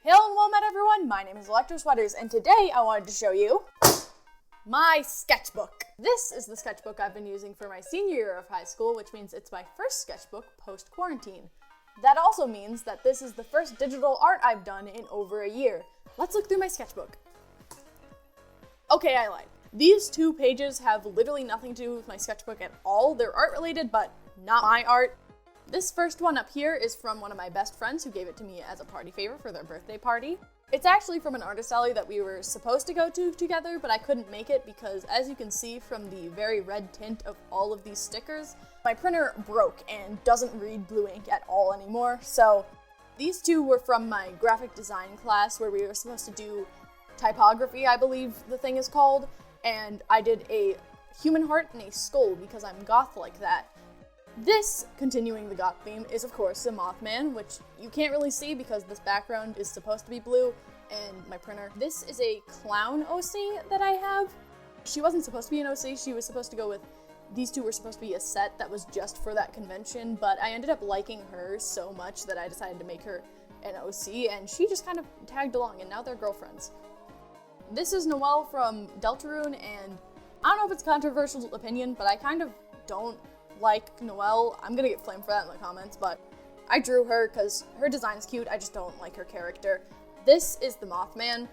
Hail and well met everyone, my name is Electro Sweaters, and today I wanted to show you my sketchbook. This is the sketchbook I've been using for my senior year of high school, which means it's my first sketchbook post-quarantine. That also means that this is the first digital art I've done in over a year. Let's look through my sketchbook. Okay, I lied. These two pages have literally nothing to do with my sketchbook at all. They're art related, but not my art. This first one up here is from one of my best friends who gave it to me as a party favor for their birthday party. It's actually from an artist alley that we were supposed to go to together, but I couldn't make it because, as you can see from the very red tint of all of these stickers, my printer broke and doesn't read blue ink at all anymore. So these two were from my graphic design class where we were supposed to do typography, I believe the thing is called, and I did a human heart and a skull because I'm goth like that. This, continuing the goth theme, is of course the Mothman, which you can't really see because this background is supposed to be blue, and my printer. This is a clown OC that I have. She wasn't supposed to be an OC, she was supposed to go with, these two were supposed to be a set that was just for that convention, but I ended up liking her so much that I decided to make her an OC, and she just kind of tagged along, and now they're girlfriends. This is Noelle from Deltarune, and I don't know if it's a controversial opinion, but I kind of don't like Noelle. I'm gonna get flamed for that in the comments, but I drew her because her design is cute. I just don't like her character. This is the Mothman.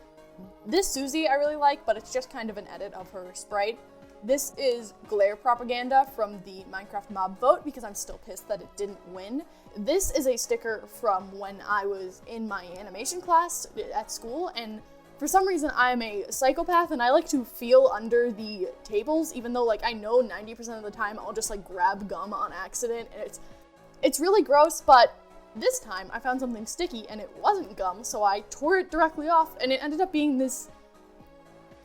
This Susie I really like, but it's just kind of an edit of her sprite. This is Glare Propaganda from the Minecraft mob vote because I'm still pissed that it didn't win. This is a sticker from when I was in my animation class at school, and for some reason, I'm a psychopath and I like to feel under the tables, even though I know 90% of the time I'll just grab gum on accident, and it's really gross, but this time I found something sticky and it wasn't gum, so I tore it directly off and it ended up being this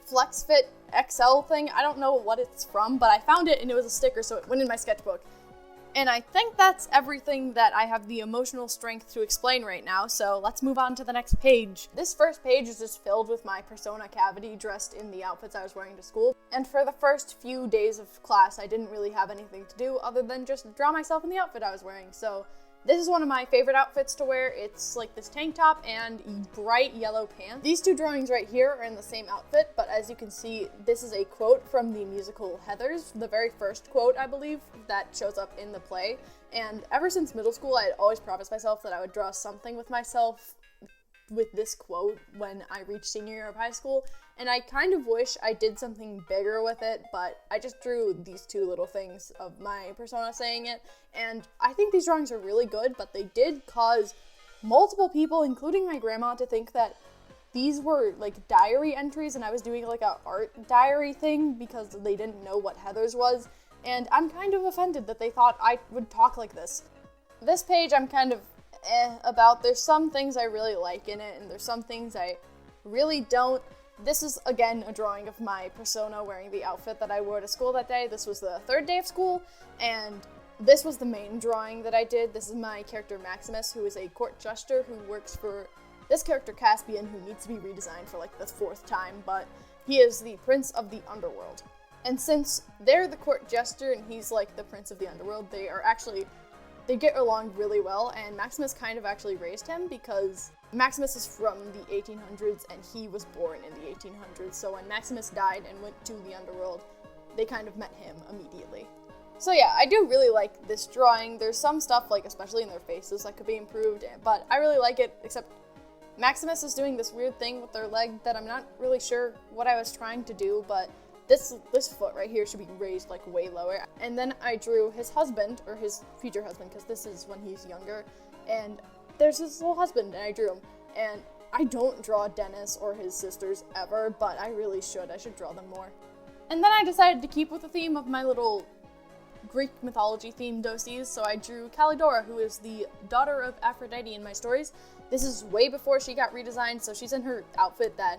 Flex Fit XL thing. I don't know what it's from, but I found it and it was a sticker, so it went in my sketchbook. And I think that's everything that I have the emotional strength to explain right now, so let's move on to the next page. This first page is just filled with my persona cavity dressed in the outfits I was wearing to school. And for the first few days of class, I didn't really have anything to do other than just draw myself in the outfit I was wearing. So this is one of my favorite outfits to wear. It's like this tank top and bright yellow pants. These two drawings right here are in the same outfit, but as you can see, this is a quote from the musical Heathers, the very first quote, I believe, that shows up in the play. And ever since middle school, I had always promised myself that I would draw something with myself with this quote when I reached senior year of high school, and I kind of wish I did something bigger with it, but I just drew these two little things of my persona saying it, and I think these drawings are really good, but they did cause multiple people, including my grandma, to think that these were diary entries and I was doing a art diary thing because they didn't know what Heathers was, and I'm kind of offended that they thought I would talk like this. This page I'm kind of about. There's some things I really like in it, and there's some things I really don't. This is, again, a drawing of my persona wearing the outfit that I wore to school that day. This was the third day of school, and this was the main drawing that I did. This is my character Maximus, who is a court jester who works for this character Caspian, who needs to be redesigned for the fourth time, but he is the prince of the underworld. And since they're the court jester and he's the prince of the underworld, they get along really well, and Maximus kind of actually raised him because Maximus is from the 1800s and he was born in the 1800s, so when Maximus died and went to the underworld, they kind of met him immediately. So yeah, I do really like this drawing. There's some stuff, especially in their faces, that could be improved, but I really like it, except Maximus is doing this weird thing with their leg that I'm not really sure what I was trying to do, but this foot right here should be raised way lower. And then I drew his husband, or his future husband, because this is when he's younger, and there's his little husband, and I drew him. And I don't draw Dennis or his sisters ever, but I really should. I should draw them more. And then I decided to keep with the theme of my little Greek mythology themed OCs, so I drew Caledora, who is the daughter of Aphrodite in my stories. This is way before she got redesigned, so she's in her outfit that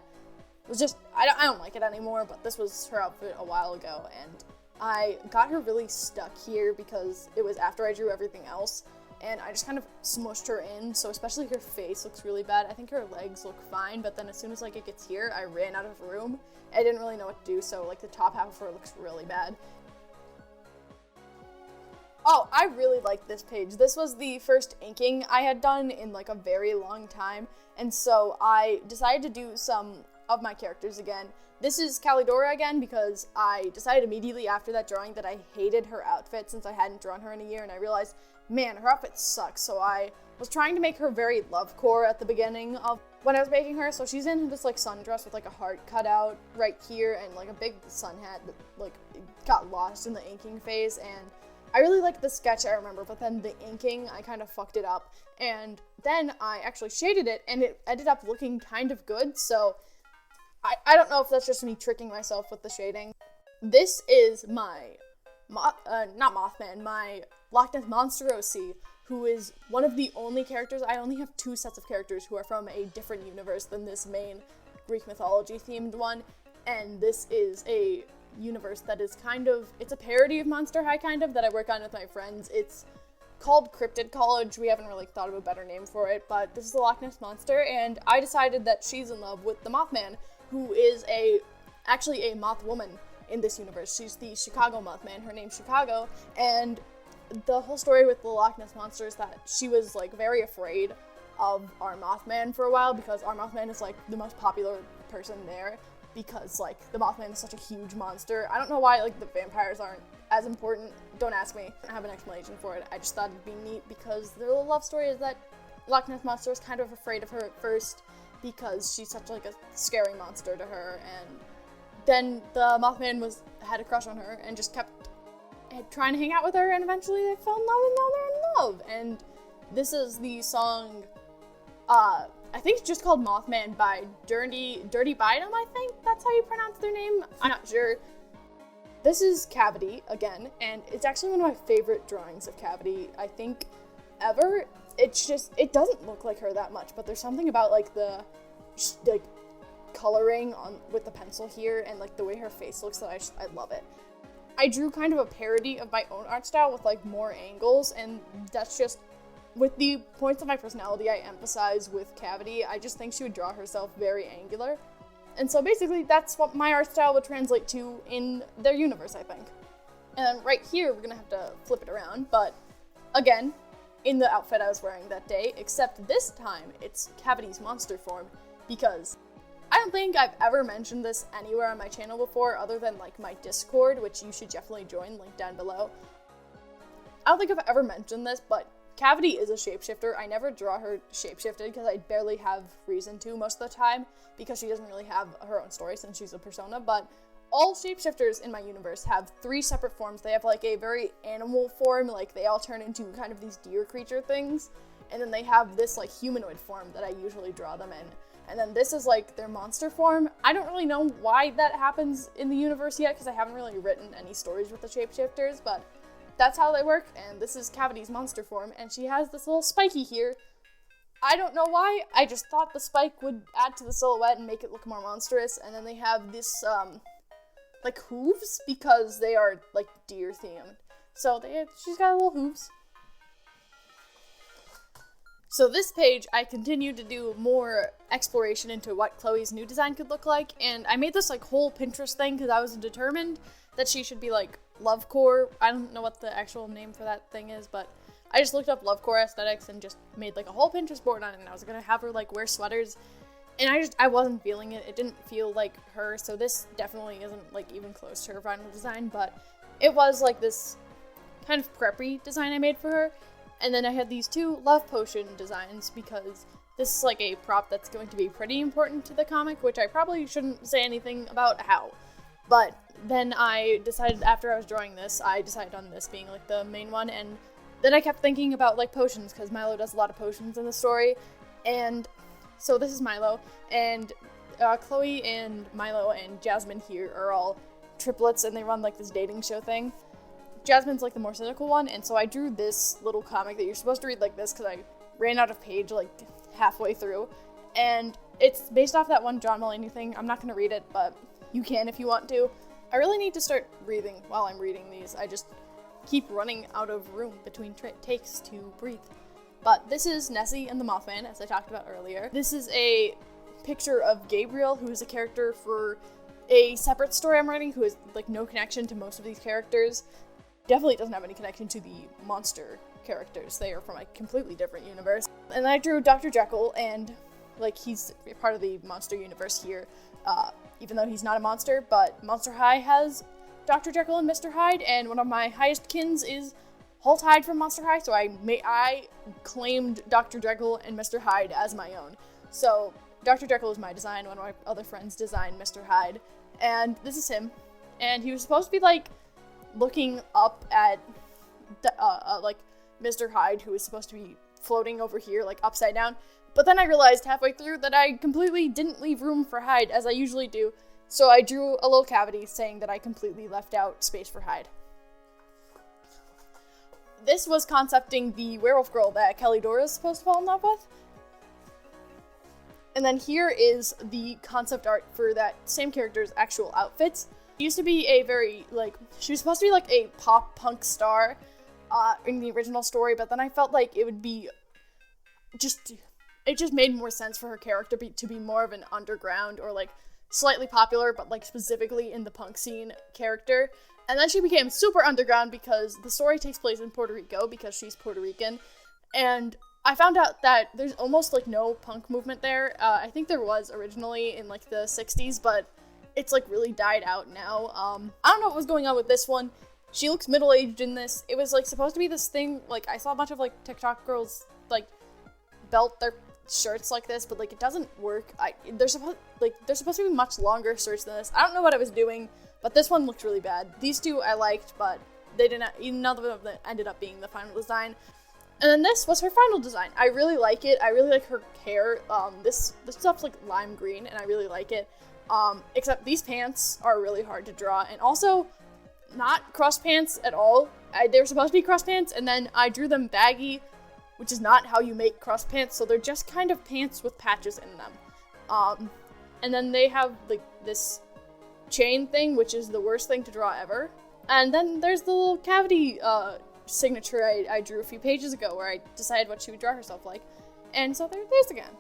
was just, I don't like it anymore, but this was her outfit a while ago, and I got her really stuck here because it was after I drew everything else, and I just kind of smushed her in, so especially her face looks really bad. I think her legs look fine, but then as soon as it gets here, I ran out of room. I didn't really know what to do, so the top half of her looks really bad. Oh, I really like this page. This was the first inking I had done in like a very long time, and so I decided to do some of my characters again. This is Caledora again because I decided immediately after that drawing that I hated her outfit since I hadn't drawn her in a year, and I realized, man, her outfit sucks. So I was trying to make her very lovecore at the beginning of when I was making her. So she's in this like sundress with like a heart cut out right here and like a big sun hat that like got lost in the inking phase, and I really liked the sketch, I remember, but then the inking, I kind of fucked it up, and then I actually shaded it, and it ended up looking kind of good, so I don't know if that's just me tricking myself with the shading. This is my, not Mothman, my Loch Ness Monster OC, who is one of the only characters. I only have 2 sets of characters who are from a different universe than this main Greek mythology themed one, and this is a universe that is kind of, it's a parody of Monster High kind of, that I work on with my friends. It's called Cryptid College. We haven't really thought of a better name for it, but this is the Loch Ness Monster, and I decided that she's in love with the Mothman, who is actually a Moth Woman in this universe. She's the Chicago Mothman. Her name's Chicago, and the whole story with the Loch Ness Monster is that she was like very afraid of our Mothman for a while because our Mothman is like the most popular person there, because like the Mothman is such a huge monster. I don't know why like the vampires aren't as important. Don't ask me. I have an explanation for it. I just thought it'd be neat because their little love story is that Loch Ness Monster is kind of afraid of her at first because she's such like a scary monster to her, and then the Mothman had a crush on her and just kept trying to hang out with her, and eventually they fell in love, and now they're in love. And this is the song, I think it's just called Mothman by Dirty Bynum, I think that's how you pronounce their name. I'm not sure. This is Cavity again, and it's actually one of my favorite drawings of Cavity, I think, ever. It's just, it doesn't look like her that much, but there's something about like the coloring on with the pencil here and like the way her face looks that I love it. I drew kind of a parody of my own art style with like more angles, and that's just with the points of my personality I emphasize with Cavity. I just think she would draw herself very angular. And so basically that's what my art style would translate to in their universe, I think. And then right here, we're gonna have to flip it around, but again, in the outfit I was wearing that day, except this time it's Cavity's monster form, because I don't think I've ever mentioned this anywhere on my channel before other than like my Discord, which you should definitely join, link down below. I don't think I've ever mentioned this, but Cavity is a shapeshifter. I never draw her shapeshifted because I barely have reason to most of the time because she doesn't really have her own story since she's a persona, but all shapeshifters in my universe have 3 separate forms. They have like a very animal form, like they all turn into kind of these deer creature things, and then they have this like humanoid form that I usually draw them in. And then this is like their monster form. I don't really know why that happens in the universe yet because I haven't really written any stories with the shapeshifters, but that's how they work. And this is Cavity's monster form, and she has this little spiky here. I don't know why, I just thought the spike would add to the silhouette and make it look more monstrous. And then they have this like hooves because they are like deer themed. So she's got little hooves. So this page, I continued to do more exploration into what Chloe's new design could look like, and I made this like whole Pinterest thing because I was determined that she should be like lovecore. I don't know what the actual name for that thing is, but I just looked up lovecore aesthetics and just made like a whole Pinterest board on it, and I was gonna have her like wear sweaters, and I wasn't feeling it. It didn't feel like her, so this definitely isn't like even close to her final design, but it was like this kind of preppy design I made for her. And then I had these 2 love potion designs because this is like a prop that's going to be pretty important to the comic, which I probably shouldn't say anything about how. But then I decided after I was drawing this, I decided on this being like the main one, and then I kept thinking about like potions because Milo does a lot of potions in the story. And so this is Milo, and Chloe and Milo and Jasmine here are all triplets, and they run like this dating show thing. Jasmine's like the more cynical one, and so I drew this little comic that you're supposed to read like this because I ran out of page like halfway through, and it's based off that one John Mulaney thing. I'm not going to read it, but you can if you want to. I really need to start breathing while I'm reading these. I just keep running out of room between takes to breathe. But this is Nessie and the Mothman, as I talked about earlier. This is a picture of Gabriel, who is a character for a separate story I'm writing, who has like no connection to most of these characters. Definitely doesn't have any connection to the monster characters. They are from a completely different universe. And then I drew Dr. Jekyll, and like he's part of the monster universe here, even though he's not a monster, but Monster High has Dr. Jekyll and Mr. Hyde, and one of my highest kins is Holt Hyde from Monster High, so I claimed Dr. Jekyll and Mr. Hyde as my own. So Dr. Jekyll is my design, one of my other friends designed Mr. Hyde, and this is him. And he was supposed to be like looking up at like Mr. Hyde, who was supposed to be floating over here like upside down. But then I realized halfway through that I completely didn't leave room for Hyde, as I usually do, so I drew a little cavity saying that I completely left out space for Hyde. This was concepting the werewolf girl that Caledora is supposed to fall in love with. And then here is the concept art for that same character's actual outfits. She used to be a very, like, she was supposed to be like a pop punk star in the original story, but then I felt like it would be it just made more sense for her character to be more of an underground or like slightly popular, but like specifically in the punk scene character. And then she became super underground because the story takes place in Puerto Rico because she's Puerto Rican. And I found out that there's almost like no punk movement there. I think there was originally in like the 60s, but it's like really died out now. I don't know what was going on with this one. She looks middle-aged in this. It was like supposed to be this thing, like I saw a bunch of like TikTok girls like belt their shirts like this, but like it doesn't work. They're supposed to be much longer shirts than this. I don't know what I was doing, but this one looked really bad. These two I liked, but they didn't. None of them ended up being the final design. And then this was her final design. I really like it. I really like her hair. This stuff's like lime green, and I really like it. Except these pants are really hard to draw, and also not crust pants at all. They were supposed to be crust pants, and then I drew them baggy, which is not how you make crust pants, so they're just kind of pants with patches in them. And then they have like this chain thing, which is the worst thing to draw ever. And then there's the little cavity signature I drew a few pages ago where I decided what she would draw herself like. And so there's again.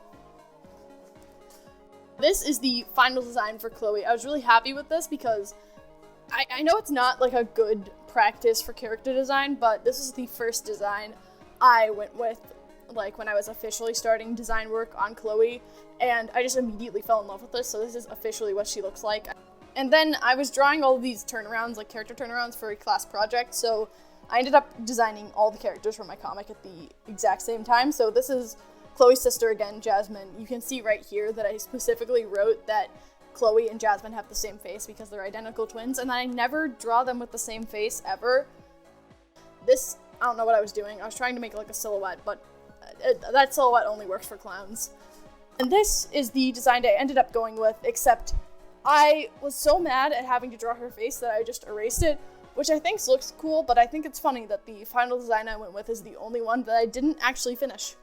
This is the final design for Chloe. I was really happy with this because I know it's not like a good practice for character design, but this is the first design I went with like when I was officially starting design work on Chloe, and I just immediately fell in love with this, so this is officially what she looks like. And then I was drawing all of these turnarounds, like character turnarounds for a class project, so I ended up designing all the characters from my comic at the exact same time. So this is Chloe's sister again, Jasmine. You can see right here that I specifically wrote that Chloe and Jasmine have the same face because they're identical twins, and I never draw them with the same face ever. This, I don't know what I was doing. I was trying to make like a silhouette, but that silhouette only works for clowns. And this is the design I ended up going with, except I was so mad at having to draw her face that I just erased it, which I think looks cool, but I think it's funny that the final design I went with is the only one that I didn't actually finish.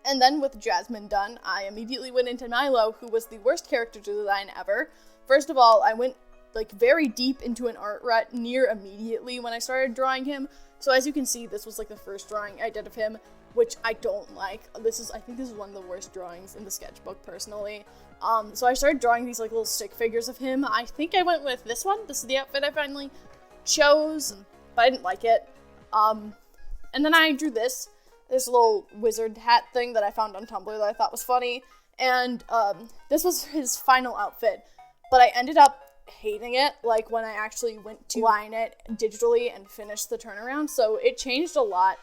And then with Jasmine done, I immediately went into Milo, who was the worst character design ever. First of all, I went like very deep into an art rut near immediately when I started drawing him. So as you can see, this was like the first drawing I did of him, which I don't like. I think this is one of the worst drawings in the sketchbook, personally. So I started drawing these like little stick figures of him. I think I went with this one. This is the outfit I finally chose, but I didn't like it. And then I drew this little wizard hat thing that I found on Tumblr that I thought was funny. And this was his final outfit, but I ended up hating it, like when I actually went to line it digitally and finish the turnaround. So it changed a lot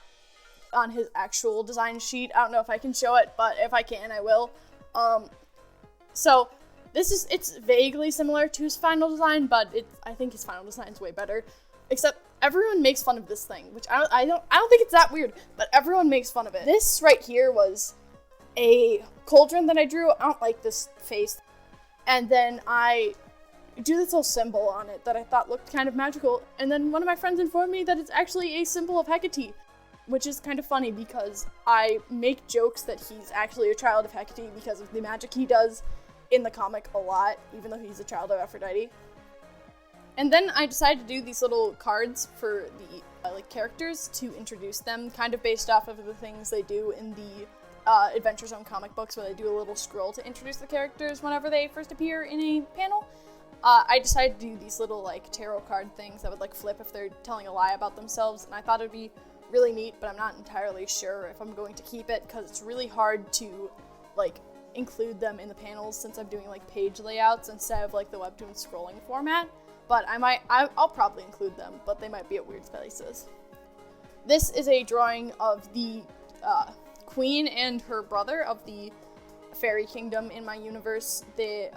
on his actual design sheet. I don't know if I can show it, but if I can, I will. So it's vaguely similar to his final design, but I think his final design is way better. Except everyone makes fun of this thing, which I don't think it's that weird, but everyone makes fun of it. This right here was a cauldron that I drew. I don't like this face. And then I do this little symbol on it that I thought looked kind of magical, and then one of my friends informed me that it's actually a symbol of Hecate, which is kind of funny because I make jokes that he's actually a child of Hecate because of the magic he does in the comic a lot, even though he's a child of Aphrodite. And then I decided to do these little cards for the characters to introduce them, kind of based off of the things they do in the Adventure Zone comic books, where they do a little scroll to introduce the characters whenever they first appear in a panel. I decided to do these little, like, tarot card things that would, like, flip if they're telling a lie about themselves, and I thought it'd be really neat, but I'm not entirely sure if I'm going to keep it, because it's really hard to, like, include them in the panels since I'm doing, like, page layouts instead of, like, the webtoon scrolling format, but I'll probably include them, but they might be at weird places. This is a drawing of the, queen and her brother of the fairy kingdom in my universe. They're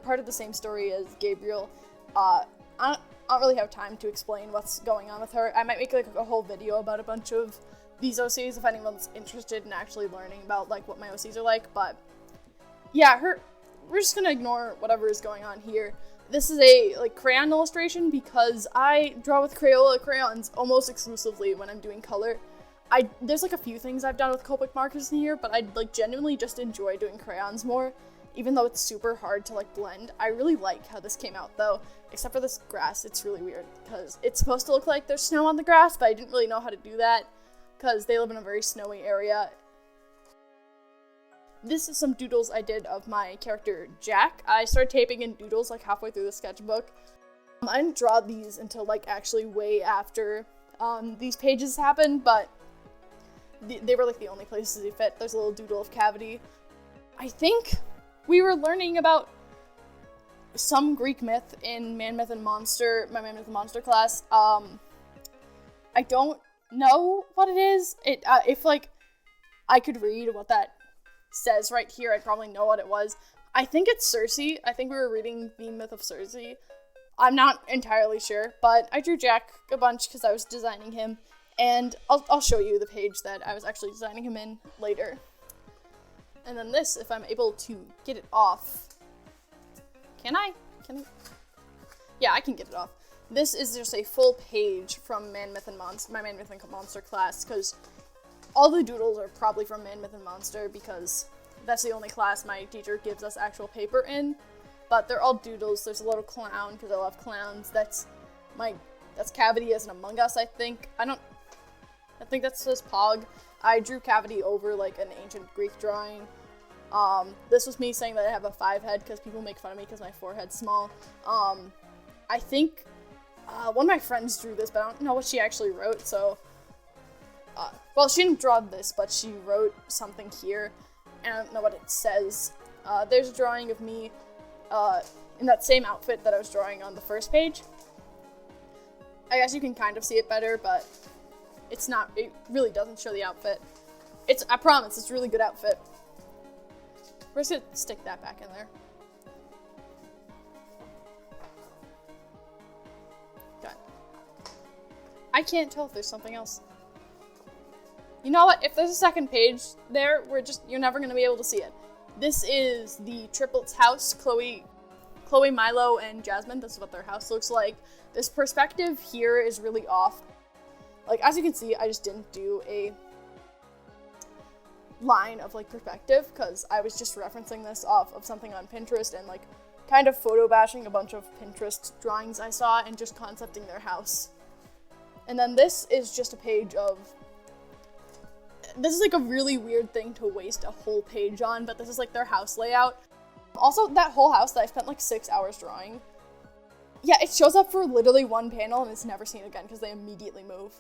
part of the same story as Gabriel. I don't really have time to explain what's going on with her. I might make like a whole video about a bunch of these OCs if anyone's interested in actually learning about like what my OCs are like, but yeah, we're just gonna ignore whatever is going on here. This is a like crayon illustration because I draw with Crayola crayons almost exclusively when I'm doing color. There's like a few things I've done with Copic markers in here, but I like genuinely just enjoy doing crayons more, even though it's super hard to like blend. I really like how this came out though, except for this grass. It's really weird because it's supposed to look like there's snow on the grass, but I didn't really know how to do that because they live in a very snowy area. This is some doodles I did of my character Jack. I started taping in doodles like halfway through the sketchbook. I didn't draw these until like actually way after these pages happened, but they were like the only places they fit. There's a little doodle of Cavity. I think we were learning about some Greek myth in Man, Myth, and Monster, my Man, Myth, and Monster class. I don't know what it is. If like I could read what that says right here, I'd probably know what it was. I think it's Circe. I think we were reading the myth of Circe. I'm not entirely sure, but I drew Jack a bunch because I was designing him. And I'll show you the page that I was actually designing him in later. And then this, if I'm able to get it off. Can I? Yeah, I can get it off. This is just a full page from Man, Myth, and Monster, my Man, Myth, and Monster class, because all the doodles are probably from Man, Myth, and Monster, because that's the only class my teacher gives us actual paper in. But they're all doodles. There's a little clown, because I love clowns. That's Cavity as an Among Us, I think. I think that says Pog. I drew Cavity over like an ancient Greek drawing. This was me saying that I have a 5 head because people make fun of me because my forehead's small. I think one of my friends drew this, but I don't know what she actually wrote, so well, she didn't draw this, but she wrote something here, and I don't know what it says. There's a drawing of me in that same outfit that I was drawing on the first page. I guess you can kind of see it better, but it really doesn't show the outfit. I promise, it's a really good outfit. We're just gonna stick that back in there. Okay. I can't tell if there's something else. You know what? If there's a second page there, you're never gonna be able to see it. This is the Triplets House, Chloe, Milo, and Jasmine. This is what their house looks like. This perspective here is really off. Like, as you can see, I just didn't do a line of, like, perspective, because I was just referencing this off of something on Pinterest and, like, kind of photo bashing a bunch of Pinterest drawings I saw and just concepting their house. And then this is just a page of... This is, like, a really weird thing to waste a whole page on, but this is, like, their house layout. Also, that whole house that I spent, like, 6 hours drawing, yeah, it shows up for literally one panel and it's never seen again because they immediately move.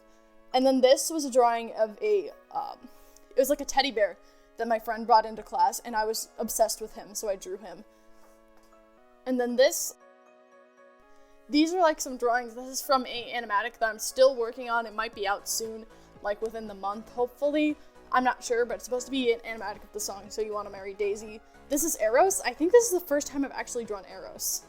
And then this was a drawing of it was like a teddy bear that my friend brought into class, and I was obsessed with him, so I drew him. And then these are like some drawings. This is from a animatic that I'm still working on. It might be out soon, like within the month, hopefully. I'm not sure, but it's supposed to be an animatic of the song, So You Wanna Marry Daisy. This is Eros. I think this is the first time I've actually drawn Eros.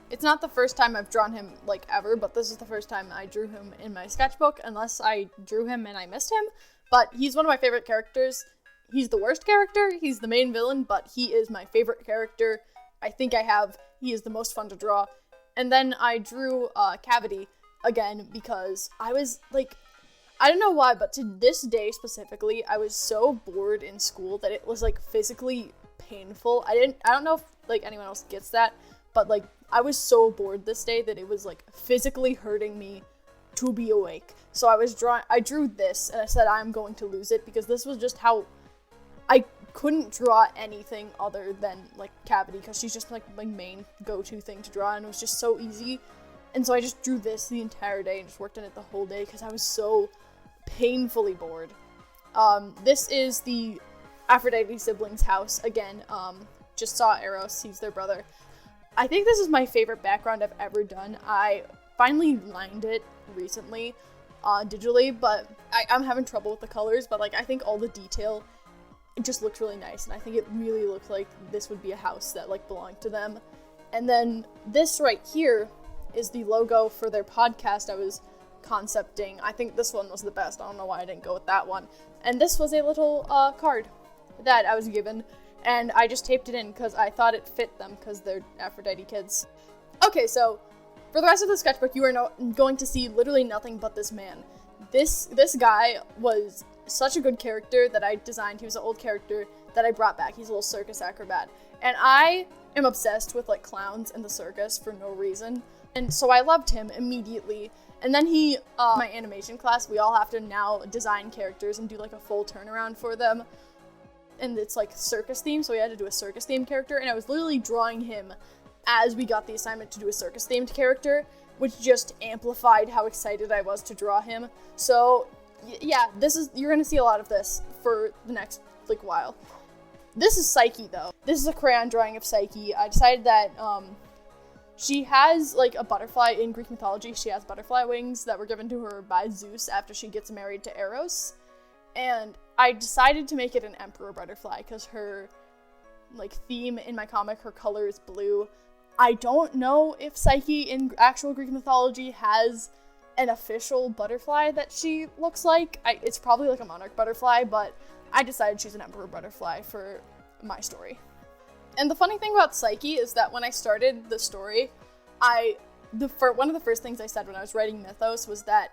It's not the first time I've drawn him, like, ever, but this is the first time I drew him in my sketchbook, unless I drew him and I missed him. But he's one of my favorite characters. He's the worst character, he's the main villain, but he is my favorite character. He is the most fun to draw. And then I drew Cavity again because I was, like, I don't know why, but to this day specifically, I was so bored in school that it was, like, physically painful. I don't know if, like, anyone else gets that, but, like, I was so bored this day that it was, like, physically hurting me to be awake. So I drew this, and I said I'm going to lose it, because this was just how I couldn't draw anything other than, like, Cavity, because she's just, like, my main go-to thing to draw, and it was just so easy. And so I just drew this the entire day and just worked on it the whole day because I was so painfully bored. This is the Aphrodite siblings' house. Again, just saw Eros, he's their brother. I think this is my favorite background I've ever done. I finally lined it recently, digitally, but I'm having trouble with the colors, but, like, I think all the detail, it just looks really nice, and I think it really looks like this would be a house that, like, belonged to them. And then this right here is the logo for their podcast I was concepting. I think this one was the best. I don't know why I didn't go with that one. And this was a little card that I was given, and I just taped it in because I thought it fit them because they're Aphrodite kids. Okay, so for the rest of the sketchbook, you are going to see literally nothing but this man. This guy was such a good character that I designed. He was an old character that I brought back. He's a little circus acrobat. And I am obsessed with, like, clowns and the circus for no reason. And so I loved him immediately. And then my animation class, we all have to now design characters and do, like, a full turnaround for them. And it's, like, circus theme, so we had to do a circus themed character. And I was literally drawing him as we got the assignment to do a circus themed character, which just amplified how excited I was to draw him. So yeah, you're gonna see a lot of this for the next, like, while. This is Psyche, though. This is a crayon drawing of Psyche. I decided that, she has, like, a butterfly in Greek mythology. She has butterfly wings that were given to her by Zeus after she gets married to Eros. And I decided to make it an emperor butterfly because her, like, theme in my comic, her color is blue. I don't know if Psyche in actual Greek mythology has an official butterfly that she looks like. It's probably, like, a monarch butterfly, but I decided she's an emperor butterfly for my story. And the funny thing about Psyche is that when I started the story, one of the first things I said when I was writing Mythos was that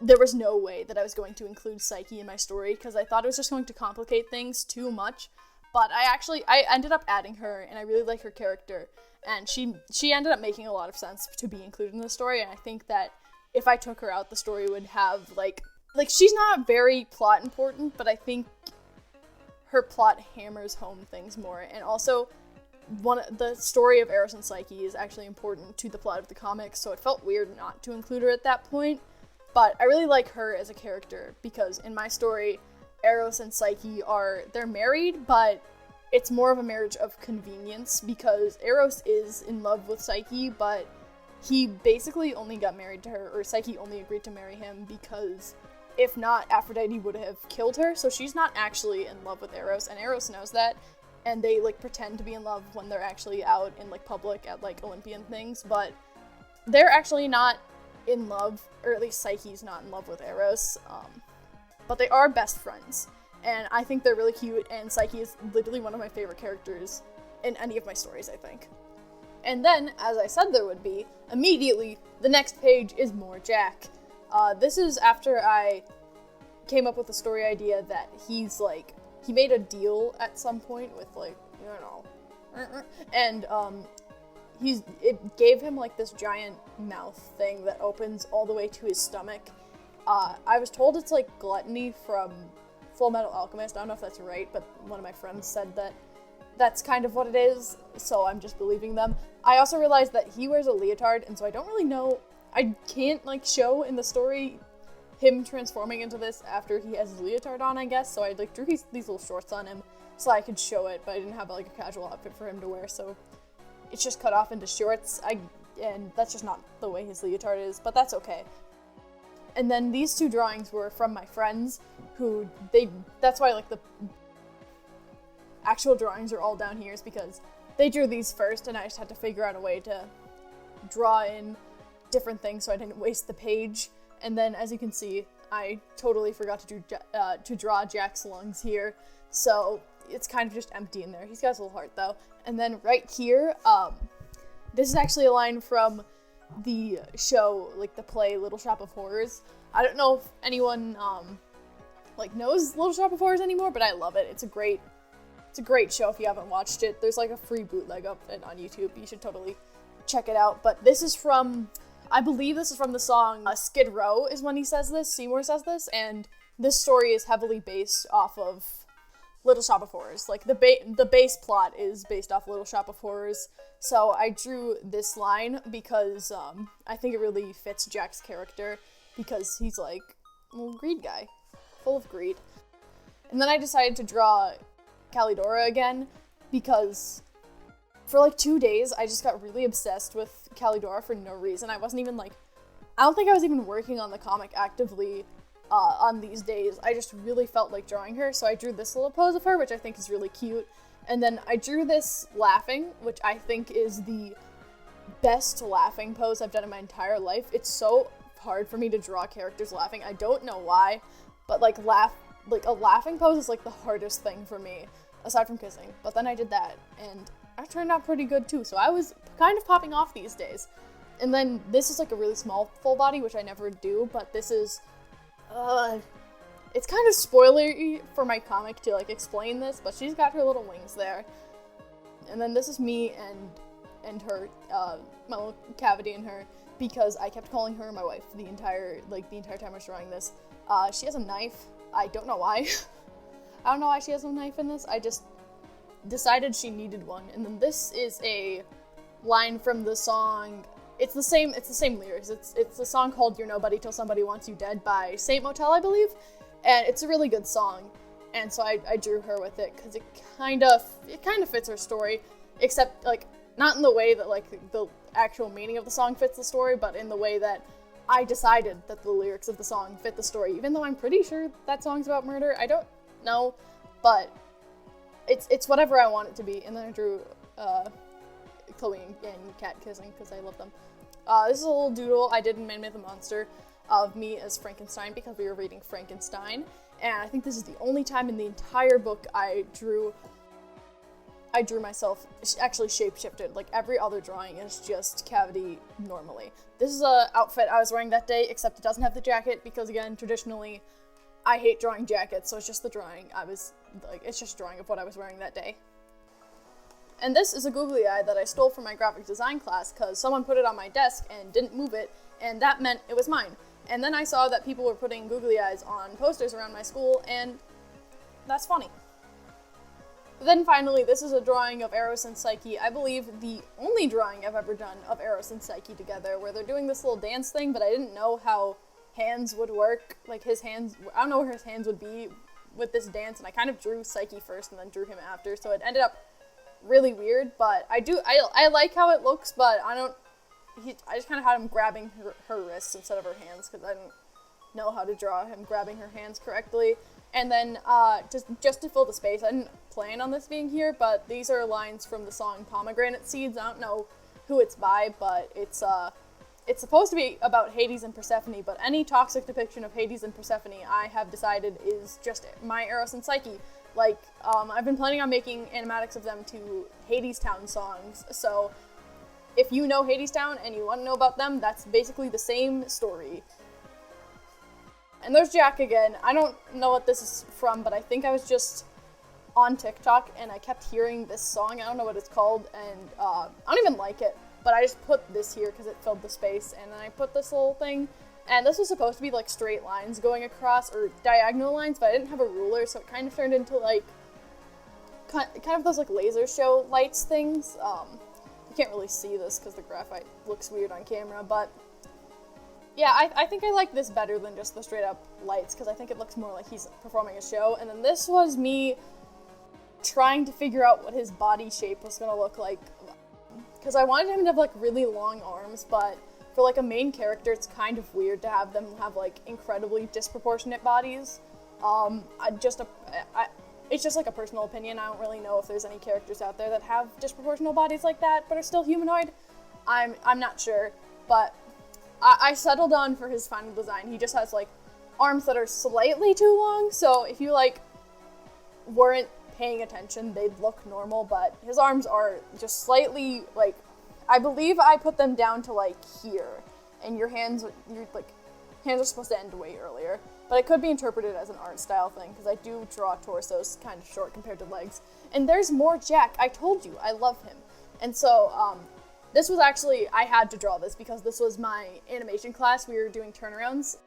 there was no way that I was going to include Psyche in my story because I thought it was just going to complicate things too much. But I ended up adding her, and I really like her character, and she ended up making a lot of sense to be included in the story. And I think that if I took her out, the story would have like she's not very plot important, but I think her plot hammers home things more. And also, the story of Eros and Psyche is actually important to the plot of the comics, so it felt weird not to include her at that point. But I really like her as a character, because in my story, Eros and Psyche they're married, but it's more of a marriage of convenience, because Eros is in love with Psyche, but he basically only got married to her, or Psyche only agreed to marry him because if not, Aphrodite would have killed her, so she's not actually in love with Eros, and Eros knows that, and they, like, pretend to be in love when they're actually out in, like, public at, like, Olympian things, but they're actually not in love, or at least Psyche's not in love with Eros, but they are best friends, and I think they're really cute, and Psyche is literally one of my favorite characters in any of my stories, I think. And then, as I said there would be, immediately, the next page is more Jack. This is after I came up with the story idea that he's, like, he made a deal at some point with, like, you know, and, it gave him, like, this giant mouth thing that opens all the way to his stomach. I was told it's, like, gluttony from Full Metal Alchemist. I don't know if that's right, but one of my friends said that that's kind of what it is, so I'm just believing them. I also realized that he wears a leotard, and so I don't really know, I can't, like, show in the story him transforming into this after he has his leotard on, I guess, so I, like, drew these little shorts on him so I could show it, but I didn't have, like, a casual outfit for him to wear, so it's just cut off into shorts, and that's just not the way his leotard is, but that's okay. And then these two drawings were from my friends, who, that's why, like, the actual drawings are all down here, is because they drew these first, and I just had to figure out a way to draw in different things so I didn't waste the page. And then, as you can see, I totally forgot to draw Jack's lungs here, so it's kind of just empty in there. He's got his little heart, though. And then right here, this is actually a line from the show, like the play Little Shop of Horrors. I don't know if anyone, like, knows Little Shop of Horrors anymore, but I love it. It's a great show if you haven't watched it. There's, like, a free bootleg of it on YouTube. You should totally check it out. But this is from, I believe this is from the song Skid Row is when he says this, Seymour says this, and this story is heavily based off of Little Shop of Horrors. Like, the base plot is based off Little Shop of Horrors. So I drew this line because I think it really fits Jack's character, because he's like a little greed guy, full of greed. And then I decided to draw Caledora again, because for like 2 days I just got really obsessed with Caledora for no reason. I don't think I was even working on the comic actively on these days. I just really felt like drawing her, so I drew this little pose of her, which I think is really cute. And then I drew this laughing, which I think is the best laughing pose I've done in my entire life. It's so hard for me to draw characters laughing. I don't know why, but like a laughing pose is like the hardest thing for me, aside from kissing. But then I did that, and I turned out pretty good too, so I was kind of popping off these days. And then this is like a really small full body, which I never do, but this is it's kind of spoilery for my comic to like explain this, but she's got her little wings there. And then this is me and her, my little cavity in her, because I kept calling her my wife the entire time I was drawing this. She has a knife. I don't know why. I don't know why she has a knife in this. I just decided she needed one. And then this is a line from the song. It's the same lyrics. It's a song called You're Nobody Till Somebody Wants You Dead by Saint Motel, I believe. And it's a really good song. And so I drew her with it because it kind of fits her story, except like not in the way that like the actual meaning of the song fits the story, but in the way that I decided that the lyrics of the song fit the story, even though I'm pretty sure that song's about murder. I don't know, but it's whatever I want it to be. And then I drew Chloe and Kat kissing because I love them. This is a little doodle I did in Man, Myth, and Monster of me as Frankenstein, because we were reading Frankenstein, and I think this is the only time in the entire book I drew myself actually shape-shifted. Like, every other drawing is just cavity normally. This is a outfit I was wearing that day, except it doesn't have the jacket, because again, traditionally, I hate drawing jackets, so it's just the drawing. It's just a drawing of what I was wearing that day. And this is a googly eye that I stole from my graphic design class, because someone put it on my desk and didn't move it, and that meant it was mine. And then I saw that people were putting googly eyes on posters around my school, and that's funny. Then finally, this is a drawing of Eros and Psyche. I believe the only drawing I've ever done of Eros and Psyche together, where they're doing this little dance thing, but I didn't know how hands would work. Like, his hands, I don't know where his hands would be with this dance, and I kind of drew Psyche first and then drew him after, so it ended up really weird, but I like how it looks, but I just kind of had him grabbing her wrists instead of her hands, because I didn't know how to draw him grabbing her hands correctly. And then, just to fill the space, I didn't plan on this being here, but these are lines from the song Pomegranate Seeds. I don't know who it's by, but it's supposed to be about Hades and Persephone, but any toxic depiction of Hades and Persephone, I have decided, is just my Eros and Psyche. Like, I've been planning on making animatics of them to Hadestown songs, so if you know Hadestown and you want to know about them, that's basically the same story. And there's Jack again. I don't know what this is from, but I think I was just on TikTok and I kept hearing this song. I don't know what it's called, and I don't even like it, but I just put this here because it filled the space, and then I put this little thing. And this was supposed to be like straight lines going across, or diagonal lines, but I didn't have a ruler, so it kind of turned into like kind of those like laser show lights things. You can't really see this because the graphite looks weird on camera, but yeah, I think I like this better than just the straight up lights, because I think it looks more like he's performing a show. And then this was me trying to figure out what his body shape was gonna look like, because I wanted him to have like really long arms, but for like a main character, it's kind of weird to have them have like incredibly disproportionate bodies. It's just like a personal opinion. I don't really know if there's any characters out there that have disproportional bodies like that, but are still humanoid. I'm not sure, but I settled on for his final design. He just has like arms that are slightly too long, so if you like weren't paying attention, they'd look normal, but his arms are just slightly like, I believe I put them down to like here, and your hands are supposed to end way earlier. But it could be interpreted as an art style thing, because I do draw torsos kind of short compared to legs. And there's more Jack. I told you, I love him. And so, this was actually, I had to draw this because this was my animation class. We were doing turnarounds.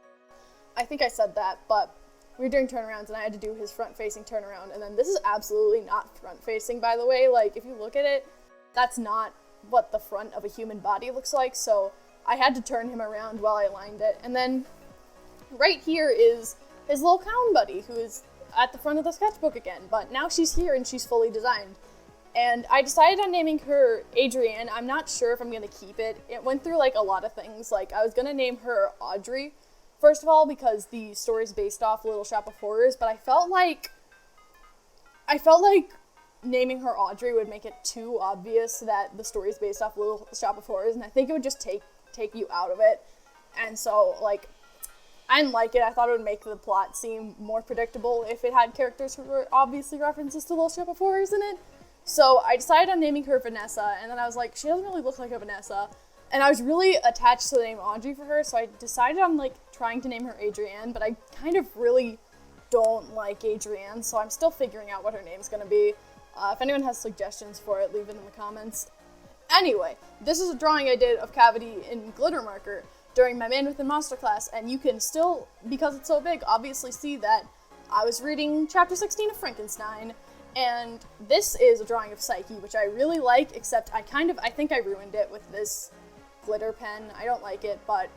I think I said that, but we were doing turnarounds, and I had to do his front-facing turnaround, and then this is absolutely not front-facing, by the way. Like, if you look at it, that's not what the front of a human body looks like, so I had to turn him around while I lined it. And then right here is his little clown buddy, who is at the front of the sketchbook again, but now she's here and she's fully designed. And I decided on naming her Adrienne. I'm not sure if I'm going to keep it. It went through, like, a lot of things. Like, I was going to name her Audrey, first of all, because the story's based off Little Shop of Horrors, but I felt like naming her Audrey would make it too obvious that the story's based off Little Shop of Horrors, and I think it would just take you out of it. And so, like, I didn't like it. I thought it would make the plot seem more predictable if it had characters who were obviously references to Little Shop of Horrors in it. So I decided on naming her Vanessa, and then I was like, she doesn't really look like a Vanessa. And I was really attached to the name Audrey for her, so I decided on, like, trying to name her Adrienne, but I kind of really don't like Adrienne, so I'm still figuring out what her name's gonna be. If anyone has suggestions for it, leave it in the comments. Anyway, this is a drawing I did of Cavity in glitter marker during my Man Within Monster class, and you can still, because it's so big, obviously see that I was reading chapter 16 of Frankenstein, and this is a drawing of Psyche, which I really like, except I think I ruined it with this glitter pen. I don't like it, but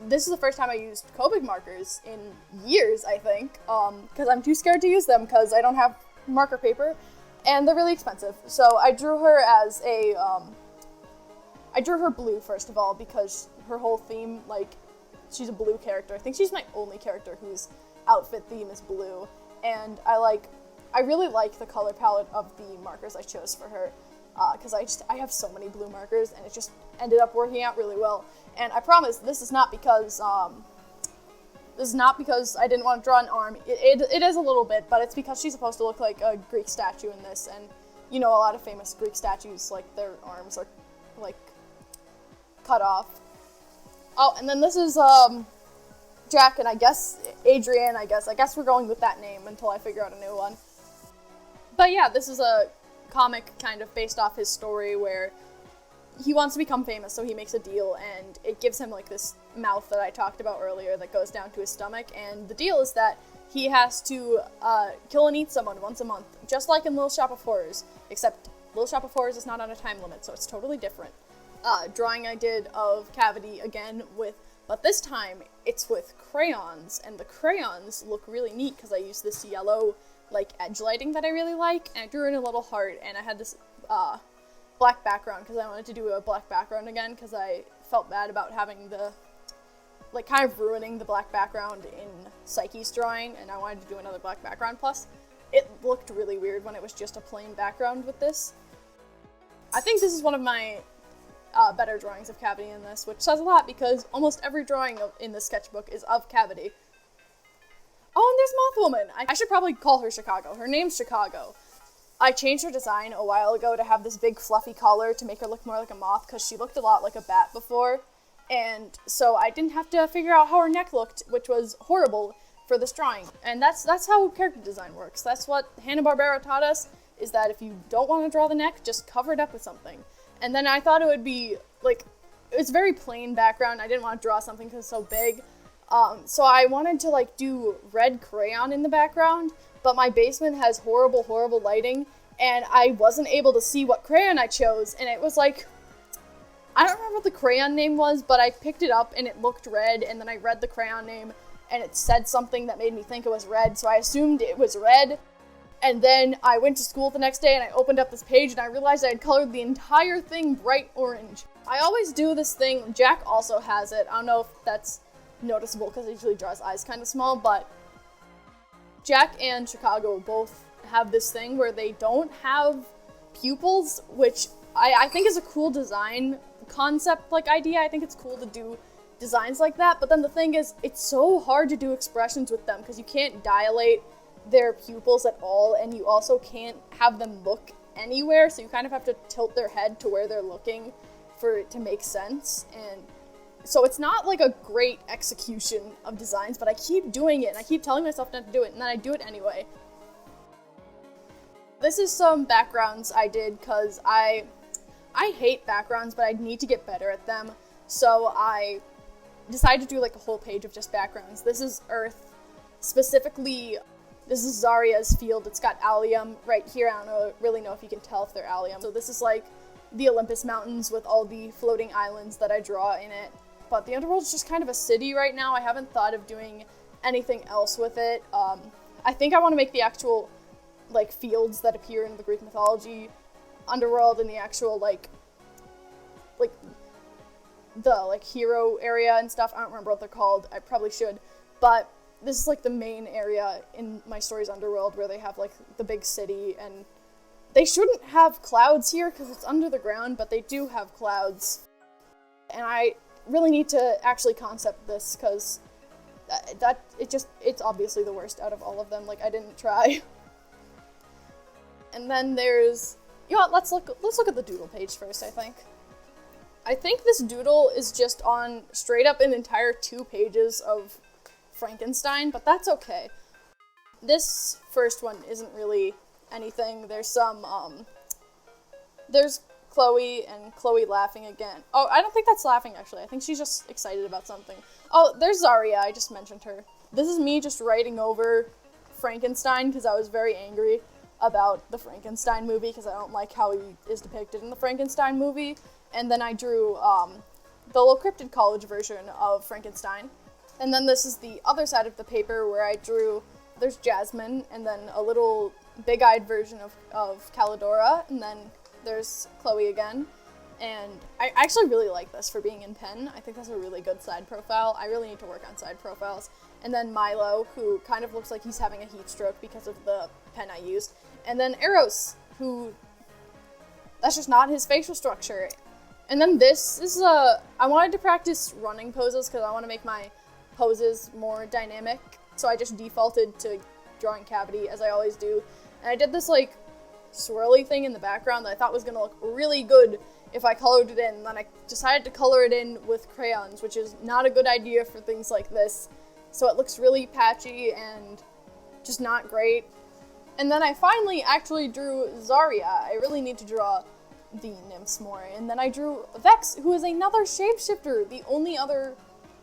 this is the first time I used Copic markers in years, I think, because I'm too scared to use them because I don't have marker paper, and they're really expensive. So I drew her as I drew her blue, first of all, because her whole theme, like, she's a blue character. I think she's my only character whose outfit theme is blue, and I really like the color palette of the markers I chose for her, because I have so many blue markers, and it just ended up working out really well. And I promise, this is not because I didn't want to draw an arm. It is a little bit, but it's because she's supposed to look like a Greek statue in this, and, you know, a lot of famous Greek statues, like, their arms are, like, cut off. Oh, and then this is, Jack, and I guess Adrienne, I guess we're going with that name until I figure out a new one. But yeah, this is a comic kind of based off his story where he wants to become famous, so he makes a deal, and it gives him, like, this mouth that I talked about earlier that goes down to his stomach, and the deal is that he has to kill and eat someone once a month, just like in Little Shop of Horrors, except Little Shop of Horrors is not on a time limit, so it's totally different. Drawing I did of Cavity again but this time it's with crayons, and the crayons look really neat because I used this yellow, like, edge lighting that I really like, and I drew in a little heart, and I had this black background because I wanted to do a black background again because I felt bad about having the, like, kind of ruining the black background in Psyche's drawing, and I wanted to do another black background. Plus, it looked really weird when it was just a plain background with this. I think this is one of my better drawings of Cavity in this, which says a lot because almost every drawing in this sketchbook is of Cavity. Oh, and there's Moth Woman! I should probably call her Chicago. Her name's Chicago. I changed her design a while ago to have this big fluffy collar to make her look more like a moth, because she looked a lot like a bat before, and so I didn't have to figure out how her neck looked, which was horrible for this drawing. And that's how character design works. That's what Hanna-Barbera taught us, is that if you don't want to draw the neck, just cover it up with something. And then I thought it would be, like, it's a very plain background. I didn't want to draw something because it's so big. So I wanted to, like, do red crayon in the background, but my basement has horrible, horrible lighting, and I wasn't able to see what crayon I chose, and it was like, I don't remember what the crayon name was, but I picked it up and it looked red, and then I read the crayon name, and it said something that made me think it was red, so I assumed it was red. And then I went to school the next day and I opened up this page and I realized I had colored the entire thing bright orange. I always do this thing. Jack also has it. I don't know if that's noticeable because he usually draws eyes kind of small, but Jack and Chicago both have this thing where they don't have pupils, which I think is a cool design concept, like, idea. I think it's cool to do designs like that, but then the thing is, it's so hard to do expressions with them because you can't dilate their pupils at all, and you also can't have them look anywhere, so you kind of have to tilt their head to where they're looking for it to make sense. And so it's not like a great execution of designs, but I keep doing it, and I keep telling myself not to do it, and then I do it anyway. This is some backgrounds I did because I hate backgrounds, but I need to get better at them, so I decided to do, like, a whole page of just backgrounds. This is Earth, Specifically, this is Zaria's field. It's got allium right here. I don't really know if you can tell if they're allium. So this is like the Olympus Mountains with all the floating islands that I draw in it. But the underworld is just kind of a city right now. I haven't thought of doing anything else with it. I think I want to make the actual like fields that appear in the Greek mythology underworld and the actual like the like hero area and stuff. I don't remember what they're called. I probably should. But this is like the main area in my story's underworld where they have like the big city, and they shouldn't have clouds here because it's under the ground, but they do have clouds. And I really need to actually concept this because it's obviously the worst out of all of them. Like, I didn't try. And then there's, you know what, let's look at the doodle page first, I think. I think this doodle is just on straight up an entire 2 pages of Frankenstein, but that's okay. This first one isn't really anything. There's some, there's Chloe and Chloe laughing again. Oh, I don't think that's laughing, actually. I think she's just excited about something. Oh, there's Zaria. I just mentioned her. This is me just writing over Frankenstein because I was very angry about the Frankenstein movie because I don't like how he is depicted in the Frankenstein movie. And then I drew the little cryptid college version of Frankenstein. And then this is the other side of the paper where I drew, there's Jasmine, and then a little big-eyed version of Caledora, and then there's Chloe again. And I actually really like this for being in pen. I think that's a really good side profile. I really need to work on side profiles. And then Milo, who kind of looks like he's having a heat stroke because of the pen I used. And then Eros, who, that's just not his facial structure. And then this is I wanted to practice running poses because I want to make my poses more dynamic. So I just defaulted to drawing cavity, as I always do. And I did this, like, swirly thing in the background that I thought was going to look really good if I colored it in. And then I decided to color it in with crayons, which is not a good idea for things like this. So it looks really patchy and just not great. And then I finally actually drew Zaria. I really need to draw the nymphs more. And then I drew Vex, who is another shapeshifter. The only other...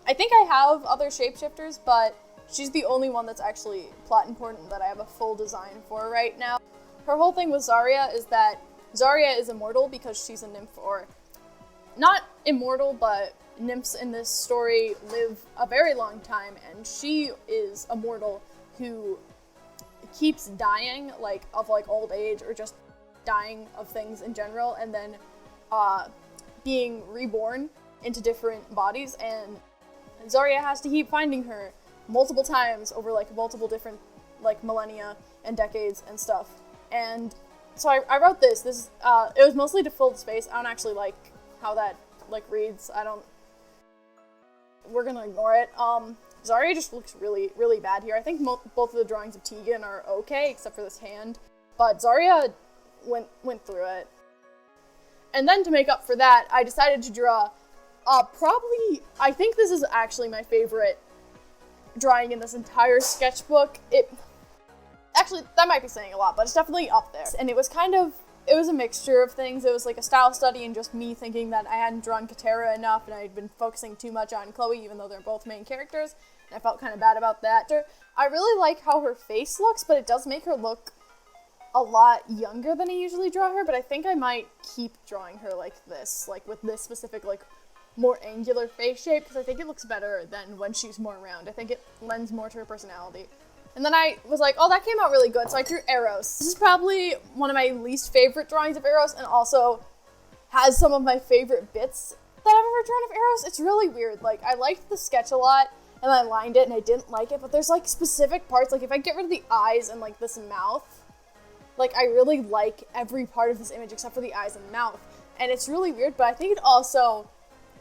I think I have other shapeshifters, but she's the only one that's actually plot important that I have a full design for right now. Her whole thing with Zaria is that Zaria is immortal because she's a nymph, or not immortal, but nymphs in this story live a very long time, and she is a mortal who keeps dying, like, of, like, old age, or just dying of things in general, and then being reborn into different bodies, and Zaria has to keep finding her multiple times over, like, multiple different, like, millennia and decades and stuff. And so I wrote this. It was mostly to fill the space. I don't actually like how that, like, reads. We're gonna ignore it. Zaria just looks really, really bad here. I think both of the drawings of Tegan are okay, except for this hand. But Zaria went through it. And then to make up for that, I decided to draw probably, I think this is actually my favorite drawing in this entire sketchbook. Actually, that might be saying a lot, but it's definitely up there. And it was a mixture of things. It was like a style study and just me thinking that I hadn't drawn Katera enough and I'd been focusing too much on Chloe, even though they're both main characters. And I felt kind of bad about that. I really like how her face looks, but it does make her look a lot younger than I usually draw her, but I think I might keep drawing her like this, like with this specific, like, more angular face shape, because I think it looks better than when she's more round. I think it lends more to her personality. And then I was like, oh, that came out really good, so I drew Eros. This is probably one of my least favorite drawings of Eros, and also has some of my favorite bits that I've ever drawn of Eros. It's really weird. Like, I liked the sketch a lot, and I lined it, and I didn't like it, but there's, like, specific parts, like, if I get rid of the eyes and, like, this mouth, like, I really like every part of this image except for the eyes and mouth. And it's really weird, but I think it also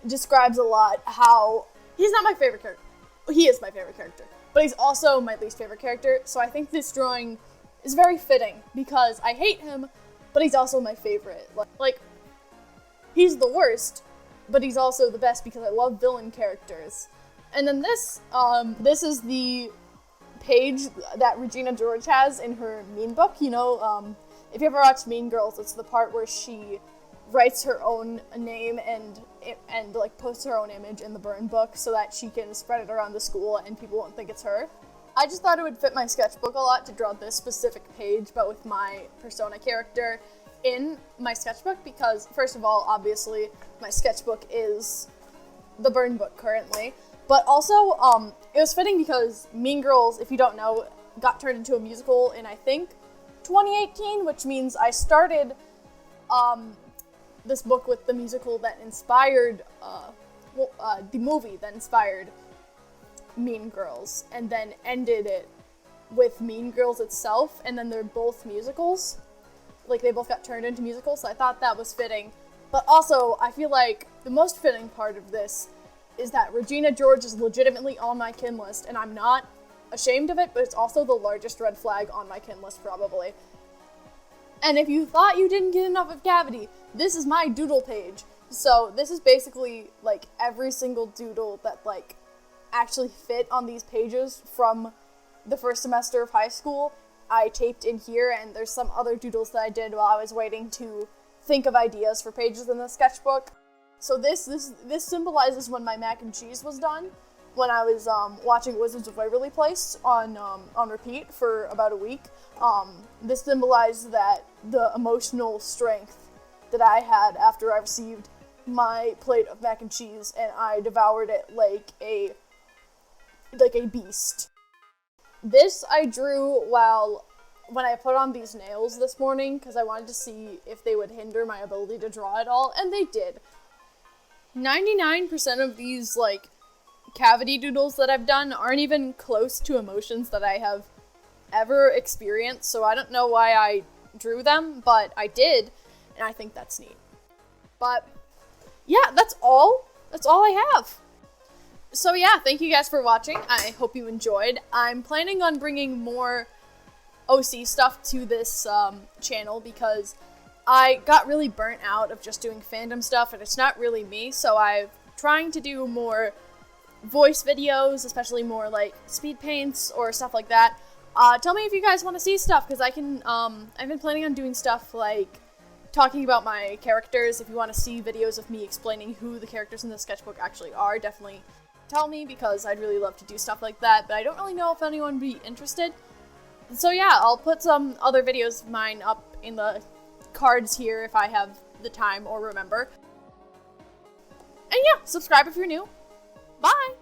describes a lot how he's not my favorite character. He is my favorite character, but he's also my least favorite character. So I think this drawing is very fitting because I hate him, but he's also my favorite. Like he's the worst, but he's also the best because I love villain characters. And then this is the page that Regina George has in her Mean book. You know, if you ever watched Mean Girls, it's the part where she writes her own name and like posts her own image in the burn book so that she can spread it around the school and people won't think it's her. I just thought it would fit my sketchbook a lot to draw this specific page, but with my persona character in my sketchbook, because first of all, obviously, my sketchbook is the burn book currently, but also, it was fitting because Mean Girls, if you don't know, got turned into a musical in, I think, 2018, which means I started, this book with the musical that inspired, the movie that inspired Mean Girls, and then ended it with Mean Girls itself, and then they're both musicals. Like, they both got turned into musicals, so I thought that was fitting. But also, I feel like the most fitting part of this is that Regina George is legitimately on my kin list, and I'm not ashamed of it, but it's also the largest red flag on my kin list, probably. And if you thought you didn't get enough of Cavity, this is my doodle page. So this is basically, like, every single doodle that, like, actually fit on these pages from the first semester of high school, I taped in here, and there's some other doodles that I did while I was waiting to think of ideas for pages in the sketchbook. So this symbolizes when my mac and cheese was done, when I was watching Wizards of Waverly Place on repeat for about a week. This symbolized that the emotional strength that I had after I received my plate of mac and cheese, and I devoured it like a beast. This I drew when I put on these nails this morning, because I wanted to see if they would hinder my ability to draw at all, and they did. 99% of these, like, cavity doodles that I've done aren't even close to emotions that I have ever experienced, so I don't know why I drew them, but I did, and I think that's neat. But, yeah, that's all I have. So yeah, thank you guys for watching. I hope you enjoyed. I'm planning on bringing more OC stuff to this channel because I got really burnt out of just doing fandom stuff, and it's not really me, so I'm trying to do more voice videos, especially more like speed paints or stuff like that. Tell me if you guys want to see stuff, because I've been planning on doing stuff like talking about my characters. If you want to see videos of me explaining who the characters in the sketchbook actually are, definitely tell me, because I'd really love to do stuff like that, but I don't really know if anyone would be interested. So yeah, I'll put some other videos of mine up in the cards here if I have the time or remember. And yeah, subscribe if you're new. Bye!